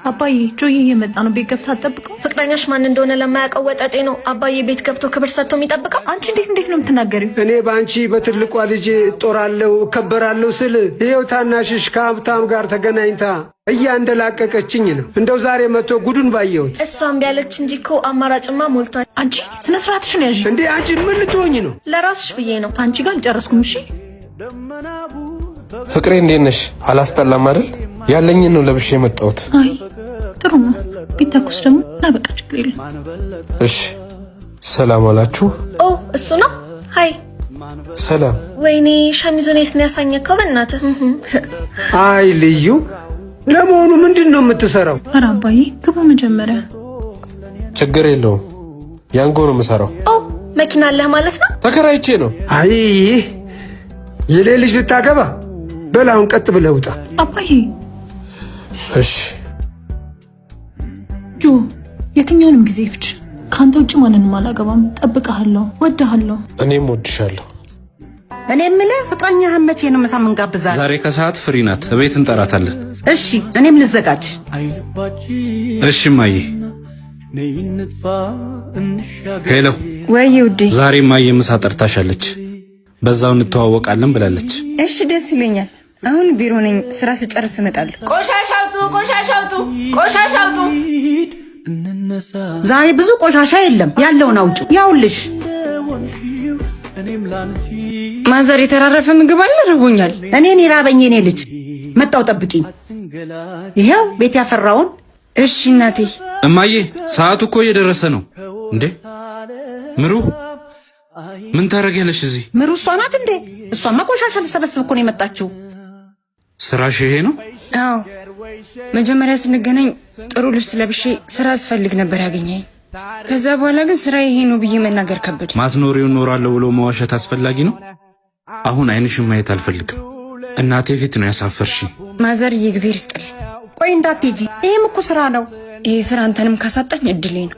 አባዬ ጆዬ እየመጣ ነው። ቤት ገብታ አትጠብቀው። ፍቅረኛሽ ማን እንደሆነ ለማያውቀው ወጠጤ ነው አባዬ ቤት ገብቶ ክብር ሰጥቶ የሚጠብቀው። አንቺ እንዴት ነው የምትናገሪው? እኔ በአንቺ በትልቋ ልጅ እጦራለሁ እከበራለሁ ስል ይኸው ታናሽሽ ከሀብታም ጋር ተገናኝታ እያንደላቀቀችኝ ነው። እንደው ዛሬ መጥቶ ጉዱን ባየሁት። እሷም ቢያለች እንጂ እኮ አማራጭማ ሞልቷል። አንቺ ስነ ስርዓትሽን ያዥ እንዴ! አንቺ ምን ልትሆኝ ነው? ለራስሽ ብዬ ነው። አንቺ ጋር አልጨረስኩም። እሺ ፍቅሬ እንዴት ነሽ? አላስጠላም አይደል? ያለኝን ነው ለብሼ የመጣሁት። አይ ጥሩ ነው። ቢተኩስ ደግሞ በቃ ችግር የለም። እሺ ሰላም አላችሁ? ኦ እሱ ነው። ሃይ ሰላም። ወይኔ ሸሚዙን የስነ ያሳኘከው በእናትህ። አይ ልዩ፣ ለመሆኑ ምንድን ነው የምትሰራው? ኧረ አባዬ ግቡ መጀመሪያ። ችግር የለውም ያንጎ ነው የምሰራው። ኦ መኪና አለህ ማለት ነው? ተከራይቼ ነው። አይ የሌ ልጅ ልታገባ በላውን ቀጥ ብለህ ውጣ። አባዬ እሺ ጆ የትኛውንም ጊዜ ፍች። ካንተ ውጭ ማንንም አላገባም። ጠብቀሃለሁ፣ ወድሃለሁ። እኔም ወድሻለሁ። እኔ የምልህ ፍቅረኛህን መቼ ነው ምሳ የምንጋብዛት? ዛሬ ከሰዓት ፍሪ ናት፣ እቤት እንጠራታለን። እሺ እኔም ልዘጋጅ። እሺ ማዬ። ሄሎ ወይ ውዴ፣ ዛሬ ማዬ ምሳ ጠርታሻለች፣ በዛው እንተዋወቃለን ብላለች። እሺ ደስ ይለኛል። አሁን ቢሮ ነኝ፣ ስራ ስጨርስ እመጣለሁ። ቆሻሻ አውጡ። ዛሬ ብዙ ቆሻሻ የለም፣ ያለውን አውጪ። ያውልሽ ማዘር የተራረፈ ምግብ አለ፣ ርቦኛል። እኔን ይራበኝ የኔ ልጅ። መጣው ጠብቂኝ። ይሄው ቤት ያፈራውን። እሺ እናቴ። እማዬ ሰዓቱ እኮ እየደረሰ ነው እንዴ? ምሩ ምን ታደርጊያለሽ እዚህ? ምሩ እሷ ናት እንዴ? እሷማ ቆሻሻ ልሰበስብ እኮ ነው የመጣችው። ስራሽ ይሄ ነው? አዎ መጀመሪያ ስንገናኝ ጥሩ ልብስ ለብሼ ስራ አስፈልግ ነበር ያገኘኝ። ከዛ በኋላ ግን ስራ ይሄ ነው ብዬ መናገር ከበደ። ማትኖሪውን እኖራለሁ ብሎ መዋሸት አስፈላጊ ነው? አሁን አይንሽን ማየት አልፈልግም። እናቴ ፊት ነው ያሳፈርሽ። ማዘር የእግዜር ይስጥል። ቆይ እንዳትሄጂ፣ ይሄም እኮ ስራ ነው። ይሄ ስራ አንተንም ካሳጣኝ እድሌ ነው።